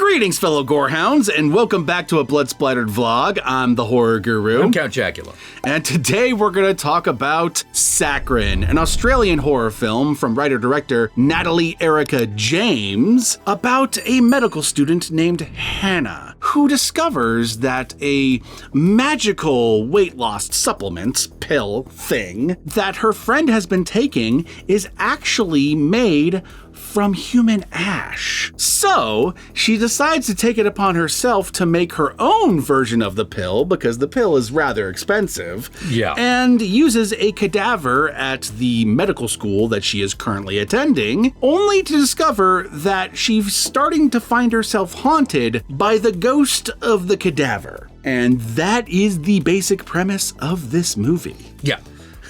Greetings, fellow gorehounds, and welcome back to a Blood Splattered vlog. I'm the Horror Guru. I'm Count Jackula. And today we're going to talk about Saccharine, an Australian horror film from writer-director Natalie Erika James about a medical student named Hannah, who discovers that a magical weight loss supplement pill thing that her friend has been taking is actually made from human ash. So she decides to take it upon herself to make her own version of the pill, because the pill is rather expensive. Yeah. And uses a cadaver at the medical school that she is currently attending, only to discover that she's starting to find herself haunted by the ghost of the cadaver. And that is the basic premise of this movie. Yeah.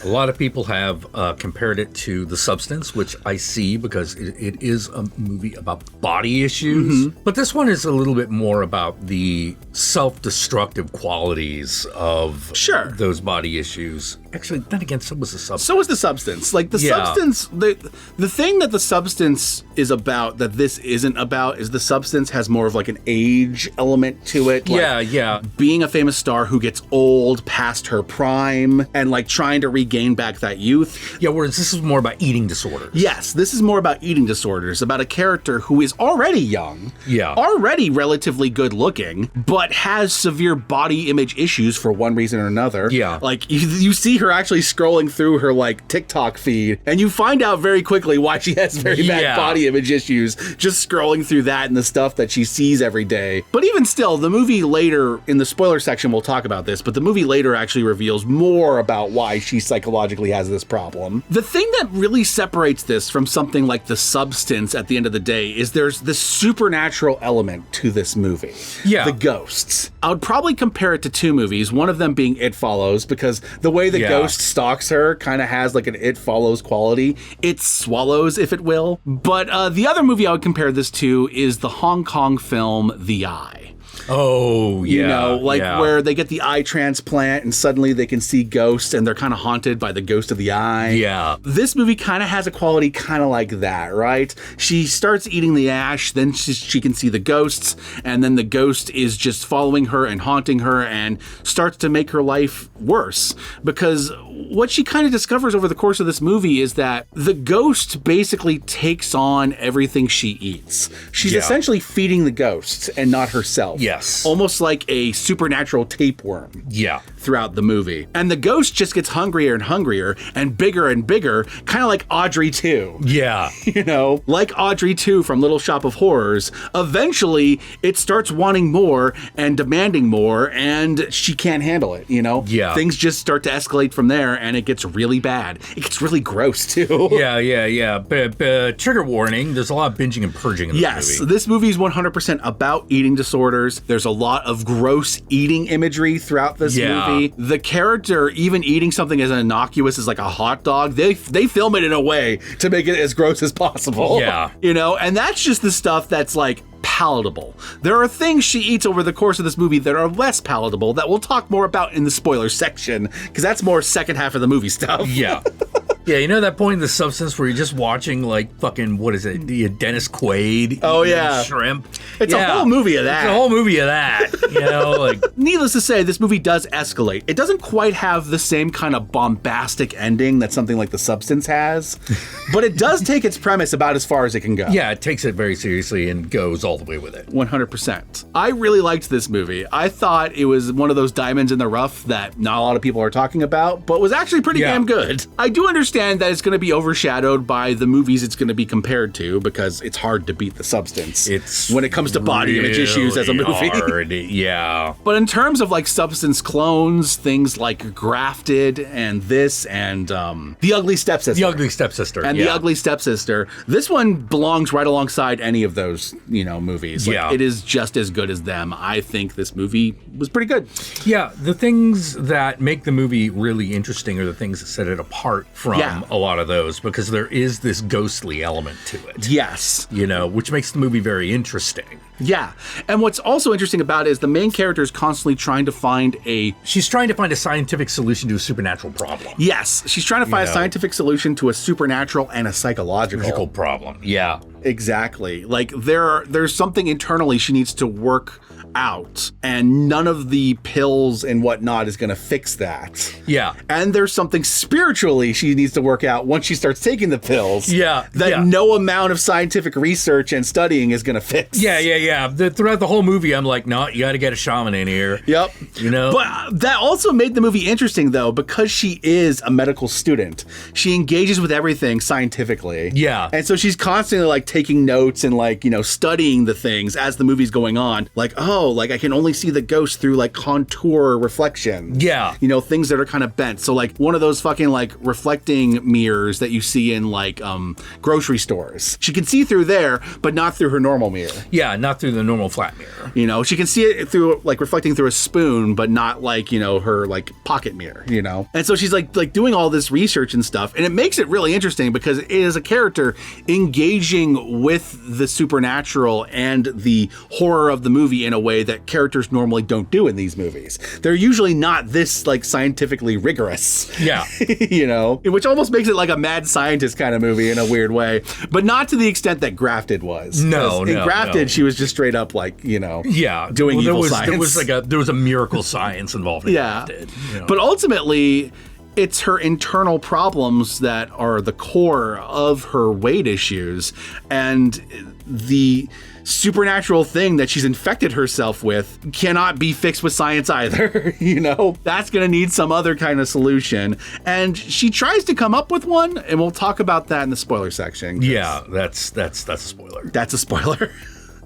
A lot of people have compared it to The Substance, which I see because it is a movie about body issues. Mm-hmm. But this one is a little bit more about the self-destructive qualities of those body issues. Actually, then again, so was The Substance. So was The Substance. Like, The Substance, the thing that The Substance is about that this isn't about is The Substance has more of like an age element to it. Like, being a famous star who gets old past her prime and like trying to regain back that youth. Yeah, whereas this is more about eating disorders. Yes, this is more about eating disorders, about a character who is already young, already relatively good looking, but has severe body image issues for one reason or another. Yeah. Like, you see her actually scrolling through her, like, TikTok feed, and you find out very quickly why she has very bad body image issues, just scrolling through that and the stuff that she sees every day. But even still, the movie later, in the spoiler section, we'll talk about this, but the movie later actually reveals more about why she psychologically has this problem. The thing that really separates this from something like The Substance at the end of the day is there's this supernatural element to this movie. Yeah. The ghosts. I would probably compare it to two movies, one of them being It Follows, because the way the ghost stalks her kind of has like an It Follows quality. It swallows, if it will. But the other movie I would compare this to is the Hong Kong film The Eye. Oh, yeah. You know, like where they get the eye transplant and suddenly they can see ghosts and they're kind of haunted by the ghost of the eye. Yeah. This movie kind of has a quality kind of like that, right? She starts eating the ash, then she can see the ghosts, and then the ghost is just following her and haunting her and starts to make her life worse. Because what she kind of discovers over the course of this movie is that the ghost basically takes on everything she eats. She's essentially feeding the ghosts and not herself. Yes. Almost like a supernatural tapeworm. Yeah. Throughout the movie. And the ghost just gets hungrier and hungrier and bigger, kind of like Audrey 2. Yeah. You know, like Audrey 2 from Little Shop of Horrors. Eventually, it starts wanting more and demanding more, and she can't handle it, you know? Yeah. Things just start to escalate from there, and it gets really bad. It gets really gross, too. Yeah. But trigger warning, there's a lot of binging and purging in this movie. Yes, this movie is 100% about eating disorders. There's a lot of gross eating imagery throughout this movie. The character, even eating something as innocuous as like a hot dog, they film it in a way to make it as gross as possible. Yeah. You know, and that's just the stuff that's like palatable. There are things she eats over the course of this movie that are less palatable that we'll talk more about in the spoiler section, because that's more second half of the movie stuff. Yeah. Yeah, you know that point in The Substance where you're just watching like fucking, what is it, the Dennis Quaid? Oh, yeah. Shrimp. It's a whole movie of that. It's a whole movie of that, you know, like. Needless to say, this movie does escalate. It doesn't quite have the same kind of bombastic ending that something like The Substance has, but it does take its premise about as far as it can go. Yeah, it takes it very seriously and goes all the way with it. 100%. I really liked this movie. I thought it was one of those diamonds in the rough that not a lot of people are talking about, but was actually pretty damn good. I do understand that it's going to be overshadowed by the movies it's going to be compared to, because it's hard to beat The Substance. It's when it comes to body image issues as a movie. Hard. Yeah. But in terms of like Substance clones, things like Grafted and this and The Ugly Stepsister. The Ugly Stepsister. And The Ugly Stepsister. This one belongs right alongside any of those, you know, movies. Like, it is just as good as them. I think this movie was pretty good. Yeah, the things that make the movie really interesting are the things that set it apart from a lot of those, because there is this ghostly element to it. Yes. You know, which makes the movie very interesting. Yeah. And what's also interesting about it is the main character is constantly trying to find She's trying to find a scientific solution to a supernatural problem. Yes. She's trying to find a scientific solution to a supernatural and a psychological problem. Yeah. Exactly. Like there's something internally she needs to work out, and none of the pills and whatnot is going to fix that. Yeah. And there's something spiritually she needs to work out once she starts taking the pills. Yeah. That no amount of scientific research and studying is going to fix. Yeah. Throughout the whole movie, I'm like, no, you got to get a shaman in here. Yep. You know? But that also made the movie interesting, though, because she is a medical student. She engages with everything scientifically. Yeah. And so she's constantly like taking notes and like, studying the things as the movie's going on. Like, oh, like I can only see the ghost through like contour reflection. Yeah. Things that are kind of bent. So like one of those fucking like reflecting mirrors that you see in like grocery stores. She can see through there, but not through her normal mirror. Yeah, not through the normal flat mirror. She can see it through like reflecting through a spoon, but not like, her like pocket mirror, And so she's like doing all this research and stuff. And it makes it really interesting because it is a character engaging with the supernatural and the horror of the movie in a way that characters normally don't do in these movies. They're usually not this like scientifically rigorous. Yeah. Which almost makes it like a mad scientist kind of movie in a weird way, but not to the extent that Grafted was. In Grafted, she was just straight up like, doing evil science. There was a miracle science involved in Grafted. But ultimately, it's her internal problems that are the core of her weight issues, and the supernatural thing that she's infected herself with cannot be fixed with science either. That's going to need some other kind of solution. And she tries to come up with one, and we'll talk about that in the spoiler section. Yeah, that's a spoiler. That's a spoiler.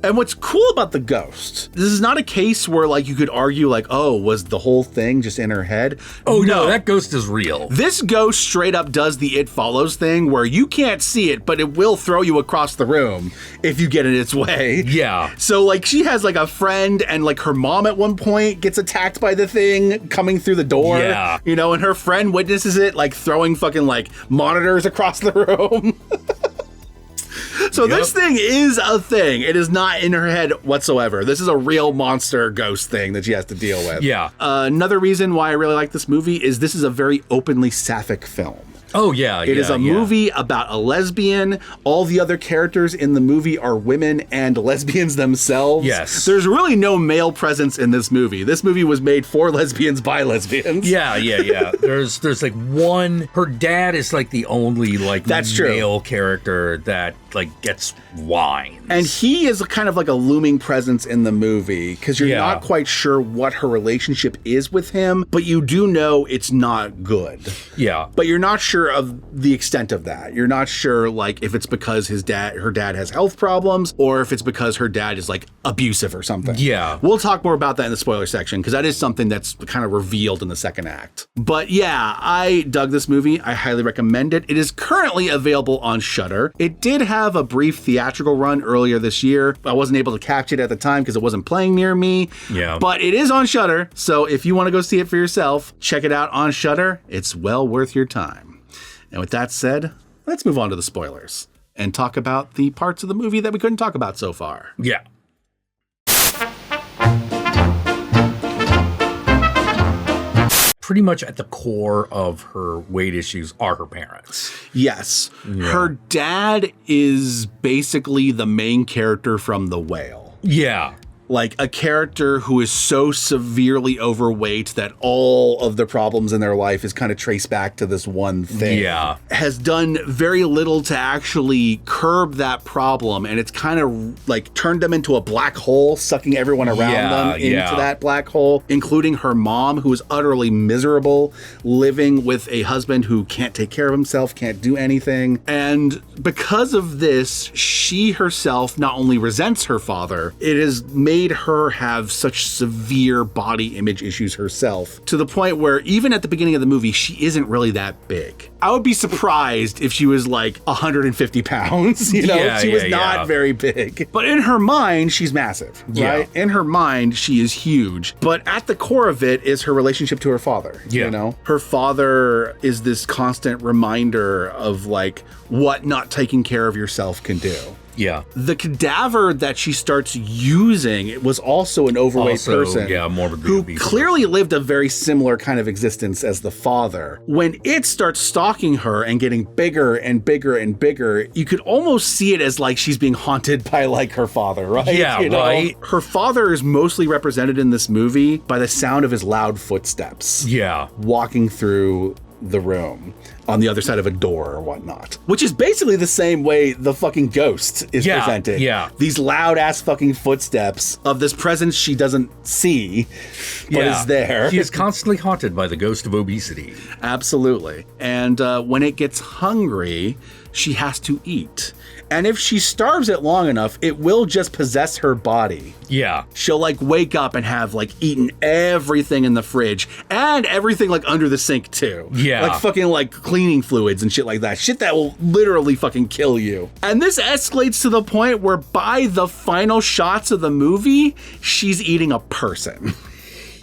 And what's cool about the ghost, this is not a case where like you could argue like, oh, was the whole thing just in her head? Oh no, that ghost is real. This ghost straight up does the It Follows thing where you can't see it, but it will throw you across the room if you get in its way. Yeah. So like she has like a friend, and like her mom at one point gets attacked by the thing coming through the door. Yeah. And her friend witnesses it like throwing fucking like monitors across the room. So this thing is a thing. It is not in her head whatsoever. This is a real monster ghost thing that she has to deal with. Yeah. Another reason why I really like this movie is this is a very openly sapphic film. Oh, yeah. It is a movie about a lesbian. All the other characters in the movie are women and lesbians themselves. Yes. There's really no male presence in this movie. This movie was made for lesbians by lesbians. Yeah. There's like one, her dad is like the only like male character that like gets wine. And he is kind of like a looming presence in the movie because you're not quite sure what her relationship is with him, but you do know it's not good. Yeah. But you're not sure of the extent of that. You're not sure like if it's because her dad has health problems or if it's because her dad is like abusive or something. Yeah. We'll talk more about that in the spoiler section because that is something that's kind of revealed in the second act. But yeah, I dug this movie. I highly recommend it. It is currently available on Shudder. It did have a brief theatrical run earlier this year. I wasn't able to catch it at the time because it wasn't playing near me. Yeah. But it is on Shudder. So if you want to go see it for yourself, check it out on Shudder. It's well worth your time. And with that said, let's move on to the spoilers and talk about the parts of the movie that we couldn't talk about so far. Yeah. Pretty much at the core of her weight issues are her parents. Yes. Yeah. Her dad is basically the main character from The Whale. Yeah. Like a character who is so severely overweight that all of the problems in their life is kind of traced back to this one thing. Yeah. Has done very little to actually curb that problem. And it's kind of like turned them into a black hole, sucking everyone around them into that black hole, including her mom, who is utterly miserable, living with a husband who can't take care of himself, can't do anything. And because of this, she herself not only resents her father, it has made her have such severe body image issues herself to the point where even at the beginning of the movie, she isn't really that big. I would be surprised if she was like 150 pounds, she was not very big. But in her mind, she's massive, right? In her mind, she is huge. But at the core of it is her relationship to her father, Her father is this constant reminder of like what not taking care of yourself can do. Yeah. The cadaver that she starts using was also an overweight person. Yeah, morbidly who obese clearly lived a very similar kind of existence as the father. When it starts stalking her and getting bigger and bigger and bigger, you could almost see it as like she's being haunted by like her father, right? Yeah, right. Her father is mostly represented in this movie by the sound of his loud footsteps. Yeah. Walking through the room on the other side of a door or whatnot, which is basically the same way the fucking ghost is presented. Yeah. These loud ass fucking footsteps of this presence she doesn't see, but is there. She is constantly haunted by the ghost of obesity. Absolutely. And when it gets hungry, she has to eat. And if she starves it long enough, it will just possess her body. Yeah. She'll like wake up and have like eaten everything in the fridge and everything like under the sink too. Yeah. Like fucking like cleaning fluids and shit like that. Shit that will literally fucking kill you. And this escalates to the point where by the final shots of the movie, she's eating a person.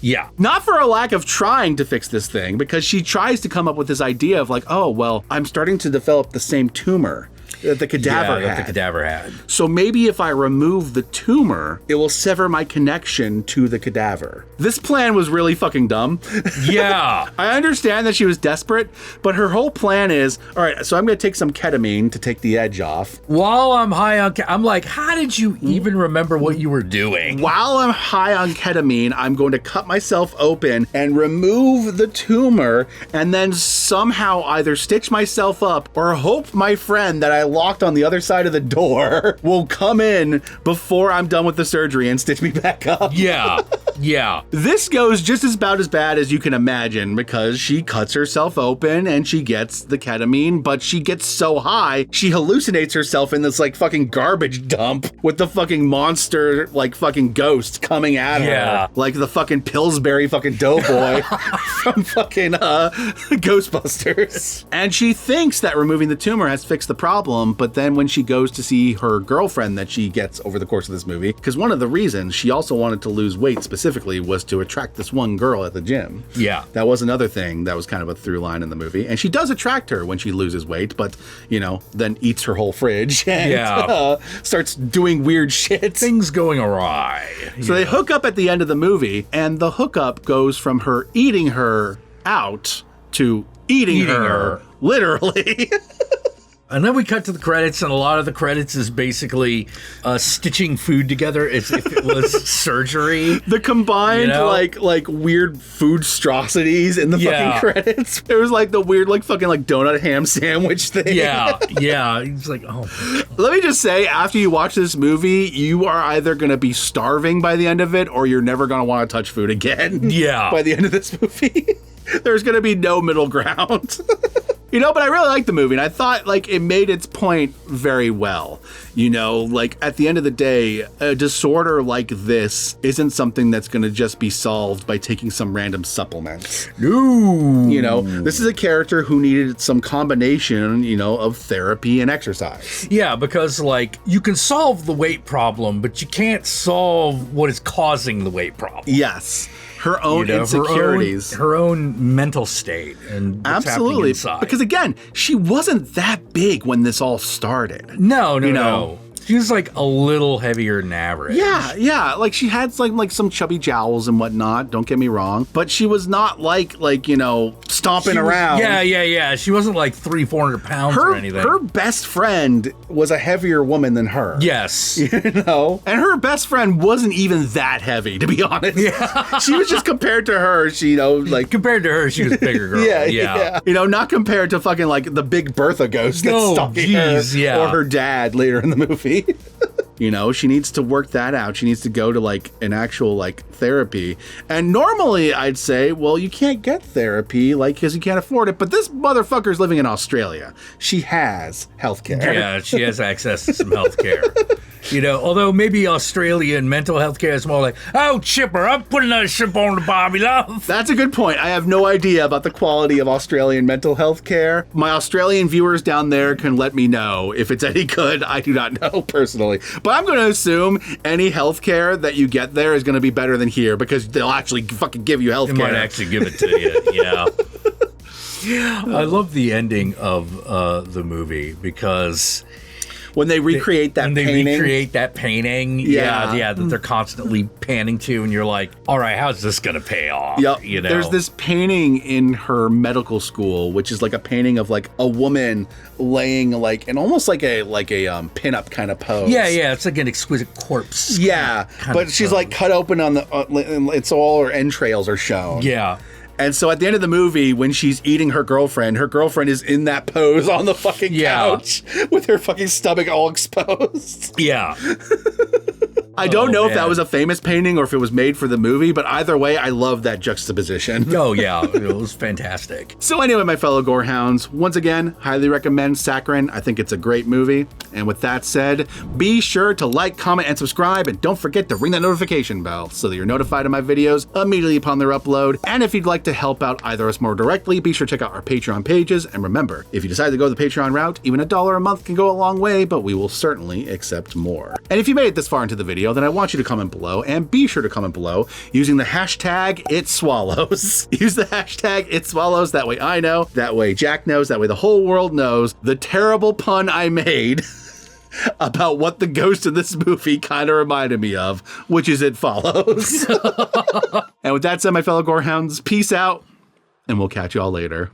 Yeah. Not for a lack of trying to fix this thing, because she tries to come up with this idea of like, oh, well, I'm starting to develop the same tumor that the cadaver had. So maybe if I remove the tumor, it will sever my connection to the cadaver. This plan was really fucking dumb. Yeah. I understand that she was desperate, but her whole plan is, all right, so I'm going to take some ketamine to take the edge off. While I'm high on I'm like, how did you even remember what you were doing? While I'm high on ketamine, I'm going to cut myself open and remove the tumor and then somehow either stitch myself up or hope my friend that I locked on the other side of the door will come in before I'm done with the surgery and stitch me back up. Yeah. Yeah. This goes just about as bad as you can imagine, because she cuts herself open and she gets the ketamine, but she gets so high, she hallucinates herself in this like fucking garbage dump with the fucking monster like fucking ghost coming at her. Like the fucking Pillsbury fucking doughboy from fucking Ghostbusters. And she thinks that removing the tumor has fixed the problem, but then when she goes to see her girlfriend that she gets over the course of this movie, because one of the reasons she also wanted to lose weight specifically was to attract this one girl at the gym. Yeah. That was another thing that was kind of a through line in the movie. And she does attract her when she loses weight, but, you know, then eats her whole fridge and starts doing weird shit. Things going awry. So they hook up at the end of the movie, and the hookup goes from her eating her out to eating her literally. And then we cut to the credits, and a lot of the credits is basically stitching food together as if it was surgery. The combined, you know? like weird foodstrosities in the fucking credits. It was like the weird, like fucking like donut ham sandwich thing. Yeah. It's like, oh. Let me just say, after you watch this movie, you are either going to be starving by the end of it, or you're never going to want to touch food again. Yeah. By the end of this movie. There's going to be no middle ground. You know, but I really liked the movie, and I thought, like, it made its point very well. You know, like, at the end of the day, a disorder like this isn't something that's going to just be solved by taking some random supplements. No. You know, this is a character who needed some combination, you know, of therapy and exercise. Yeah, because, like, you can solve the weight problem, but you can't solve what is causing the weight problem. Yes. Her own insecurities. Her own mental state and what's happening inside. Because again, she wasn't that big when this all started. No. She was like a little heavier than average. Yeah. Like she had like some chubby jowls and whatnot. Don't get me wrong, but she was not like you know, stomping around. Yeah. She wasn't like 300-400 pounds or anything. Her best friend was a heavier woman than her. Yes. You know, and her best friend wasn't even that heavy, to be honest. Yeah. She was just compared to her. She, you know, like compared to her, she was a bigger girl. Yeah. You know, not compared to fucking like the big Bertha ghost that's stalking her or her dad later in the movie. You know, she needs to work that out. She needs to go to like an actual like therapy. And normally I'd say, well, you can't get therapy like because you can't afford it. But this motherfucker's living in Australia. She has healthcare. Yeah, she has access to some healthcare. You know, although maybe Australian mental health care is more like, oh, chipper, I'm putting that chip on the Bobby Love. That's a good point. I have no idea about the quality of Australian mental health care. My Australian viewers down there can let me know if it's any good. I do not know personally. But I'm going to assume any health care that you get there is going to be better than here because they'll actually fucking give you health care. They might actually give it to you, yeah. I love the ending of the movie because when they recreate that painting. Yeah, that they're constantly panning to, and you're like, all right, how's this gonna pay off? Yep. You know? There's this painting in her medical school, which is like a painting of like a woman laying like in almost like a pinup kind of pose. Yeah, it's like an exquisite corpse. Yeah, but she's like cut open on the, it's all her entrails are shown. Yeah. And so at the end of the movie, when she's eating her girlfriend is in that pose on the fucking couch with her fucking stomach all exposed. Yeah. I don't know if that was a famous painting or if it was made for the movie, but either way, I love that juxtaposition. Oh, yeah. It was fantastic. So anyway, my fellow Gorehounds, once again, highly recommend Saccharine. I think it's a great movie. And with that said, be sure to like, comment, and subscribe, and don't forget to ring that notification bell so that you're notified of my videos immediately upon their upload. And if you'd like to help out either of us more directly, be sure to check out our Patreon pages. And remember, if you decide to go the Patreon route, even $1 a month can go a long way, but we will certainly accept more. And if you made it this far into the video, then I want you to comment below, and be sure to comment below using the hashtag #ItSwallows. Use the hashtag #ItSwallows, that way I know, that way Jack knows, that way the whole world knows the terrible pun I made about what the ghost in this movie kind of reminded me of, which is It Follows. And with that said, my fellow Gorehounds, peace out, and we'll catch you all later.